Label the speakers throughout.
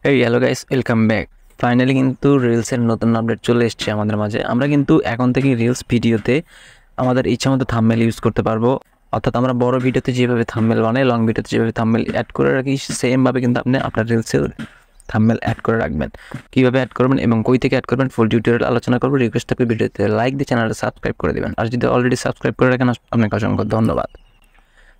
Speaker 1: এই hello guys, welcome back. Finally কিন্তু রিলসের নতুন আপডেট চলে এসেছে আমাদের মাঝে। আমরা কিন্তু এখন থেকে রিলস ভিডিওতে আমাদের ইচ্ছা মতো থাম্বনেল ইউজ করতে পারবো। অর্থাৎ আমরা বড় ভিডিওতে যেভাবে থাম্বনেল বানাই, লং ভিডিওতে যেভাবে থাম্বনেল অ্যাড করে রাখি, সেমভাবে কিন্তু আপনি আপনার রিলসেও থাম্বনেল অ্যাড করে রাখবেন। কীভাবে অ্যাড করবেন এবং কই থেকে অ্যাড করবেন ফুল টিউটোরিয়াল আলোচনা করবো। রিকোয়েস্ট থাকবে ভিডিওতে লাইক দিয়ে চ্যানেলটা সাবস্ক্রাইব করে দেবেন, আর যদি অলরেডি সাবস্ক্রাইব করে রাখেন আপনাকে অসংখ্য ধন্যবাদ।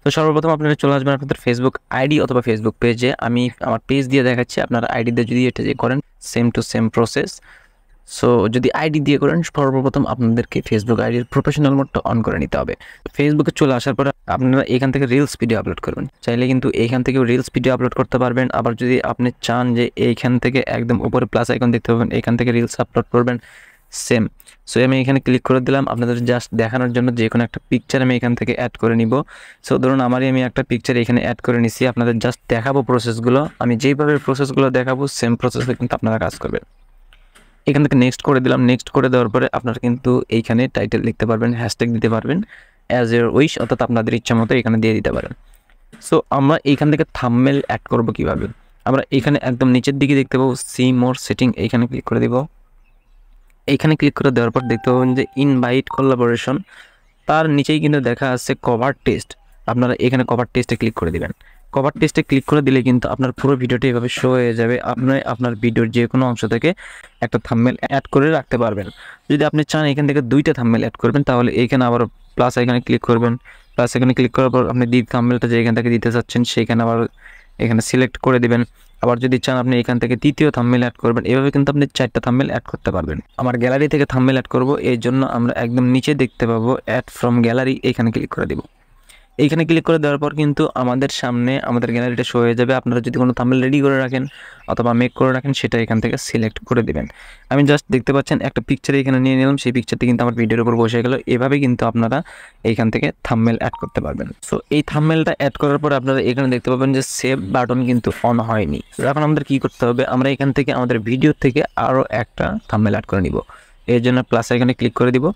Speaker 1: তো সর্বপ্রথম আপনারা চলে আসবেন আপনাদের ফেসবুক আইডি অথবা ফেসবুক পেজে। আমি আমার পেজ দিয়ে দেখাচ্ছি, আপনারা আইডি দিয়ে যদি এটা করেন same to same process. So যদি আইডি দিয়ে করেন, সর্বপ্রথম আপনাদেরকে ফেসবুক আইডির প্রফেশনাল মোডটা অন করে নিতে হবে। ফেসবুকে চলে আসার পর আপনারা এখান থেকে রিলস ভিডিও আপলোড করবেন। চাইলে কিন্তু এইখান থেকেও রিলস ভিডিও আপলোড করতে পারবেন। আবার যদি আপনি চান যে এইখান থেকে একদম উপরে প্লাস আইকন দেখতে পাবেন, এখান থেকে রিলস আপলোড করবেন, সেম। সো আমি এখানে ক্লিক করে দিলাম আপনাদের জাস্ট দেখানোর জন্য যে কোনো একটা পিকচার আমি এখান থেকে অ্যাড করে নিব। সো ধরুন আমি একটা পিকচার এখানে অ্যাড করে নিছি, আপনাদের জাস্ট দেখাবো প্রসেসগুলো। আমি যেইভাবে প্রসেসগুলো দেখাবো সেম প্রসেসে কিন্তু আপনারা কাজ করবেন। এখান থেকে নেক্সট করে দিলাম। নেক্সট করে দেওয়ার পরে আপনারা কিন্তু এইখানে টাইটেল লিখতে পারবেন, হ্যাশট্যাগ দিতে পারবেন, অ্যাজ ইউর উইশ, অর্থাৎ আপনাদের ইচ্ছা মতো এখানে দিয়ে দিতে পারেন। সো আমরা এইখান থেকে থাম্বনেল অ্যাড করব কিভাবে, আমরা এখানে একদম নিচের দিকে দেখতে পাবো সি মোর সেটিং, এইখানে ক্লিক করে দিব। এইখানে ক্লিক করে দেওয়ার পর দেখতে পাবেন যে ইনভাইট কোলাবোরেশন, তার নিচেই কিন্তু দেখা আছে কভার টেস্ট। আপনারা এখানে কভার টেস্টে ক্লিক করে দিবেন। কভার টেস্টে ক্লিক করে দিলে কিন্তু আপনার পুরো ভিডিওটি এভাবে শো হয়ে যাবে। আপনি আপনার ভিডিওর যে কোনো অংশ থেকে একটা থাম্বনেল অ্যাড করে রাখতে পারবেন। যদি আপনি চান এখান থেকে দুইটা থাম্বনেল অ্যাড করবেন, তাহলে এইখানে আবার প্লাস এখানে ক্লিক করবেন। প্লাস এখানে ক্লিক করার পর আপনি থাম্বনেলটা যে এখান থেকে দিতে চাচ্ছেন সেইখানে আবার এখানে সিলেক্ট করে দিবেন। আবার যদি চান আপনি এখান থেকে তৃতীয় থাম্বনেল অ্যাড করবেন, এভাবে কিন্তু আপনি 4টা থাম্বনেল অ্যাড করতে পারবেন। আমার গ্যালারি থেকে থাম্বনেল অ্যাড করব, এই জন্য আমরা একদম নিচে দেখতে পাবো অ্যাড ফ্রম গ্যালারি, এখানে ক্লিক করে দিব। এইখানে ক্লিক করে দেওয়ার পর কিন্তু আমাদের সামনে আমাদের গ্যালারিটা শো হয়ে যাবে। আপনারা যদি কোনো থাম্বনেল রেডি করে রাখেন অথবা মেক করে রাখেন, সেটা এখান থেকে সিলেক্ট করে দিবেন। আমি জাস্ট দেখতে পাচ্ছেন একটা পিকচার এখানে নিয়ে নিলাম, সেই পিকচারটি কিন্তু আমার ভিডিওর উপর বসে গেল। এভাবে কিন্তু আপনারা এইখান থেকে থাম্বনেল অ্যাড করতে পারবেন। সো এই থাম্বনেলটা অ্যাড করার পর আপনারা এখানে দেখতে পাবেন যে সেভ বাটন কিন্তু অন হয়নি। এখন আমাদের কি করতে হবে, আমরা এখান থেকে আমাদের ভিডিও থেকে আরও একটা থাম্বনেল অ্যাড করে নিব। এর জন্য প্লাস এখানে ক্লিক করে দিব।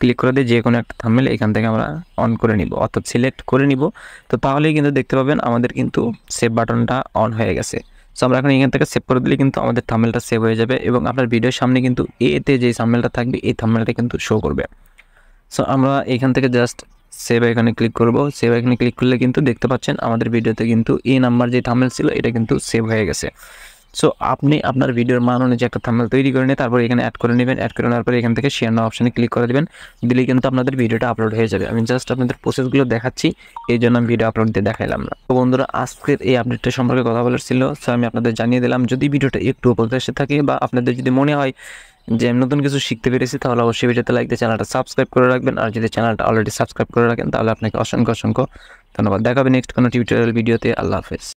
Speaker 1: ক্লিক করে দিয়ে যে কোনো একটা থাম্বনেল এখান থেকে আমরা অন করে নিব, অর্থাৎ সিলেক্ট করে নিব। তো তাহলেই কিন্তু দেখতে পাবেন আমাদের কিন্তু সেভ বাটনটা অন হয়ে গেছে। সো আমরা এখন এখান থেকে সেভ করে দিলে কিন্তু আমাদের থাম্বনেলটা সেভ হয়ে যাবে এবং আপনার ভিডিওর সামনে কিন্তু এতে যে থাম্বনেলটা থাকবে এই থাম্বনেলটা কিন্তু শো করবে। সো আমরা এখান থেকে জাস্ট সেভ এখানে ক্লিক করব। সেভ এখানে ক্লিক করলে কিন্তু দেখতে পাচ্ছেন আমাদের ভিডিওতে কিন্তু এই নাম্বার যে থাম্বনেল ছিল এটা কিন্তু সেভ হয়ে গেছে। সো আপনি আপনার ভিডিওর মান অনুযায়ী একটা থাম্বনেল তৈরি করে নিয়ে তারপর এখানে অ্যাড করে নেবেন। অ্যাড করে নেওয়ার পরে এখান থেকে শেয়ার নাও অপশানে ক্লিক করে দেবেন, দিলেই কিন্তু আপনাদের ভিডিওটা আপলোড হয়ে যাবে। আমি জাস্ট আপনাদের প্রসেসগুলো দেখাচ্ছি, এই জন্য আমি ভিডিও আপলোড দিয়ে দেখাইলাম না। তো বন্ধুরা, আজকের এই আপডেটটা সম্পর্কে কথা বলার ছিল, সো আমি আপনাদের জানিয়ে দিলাম। যদি ভিডিওটা একটু উপকার এসে থাকে বা আপনাদের যদি মনে হয় যে আমি নতুন কিছু শিখতে পেরেছি, তাহলে অবশ্যই ভিডিওতে লাইক দিয়ে চ্যানেলটা সাবস্ক্রাইব করে রাখবেন। আর যদি চ্যানেলটা অলরেডি সাবস্ক্রাইব করে রাখেন তাহলে আপনাকে অসংখ্য ধন্যবাদ। দেখা হবে নেক্সট কোনো টিউটোরিয়াল ভিডিওতে। আল্লাহ হাফেজ।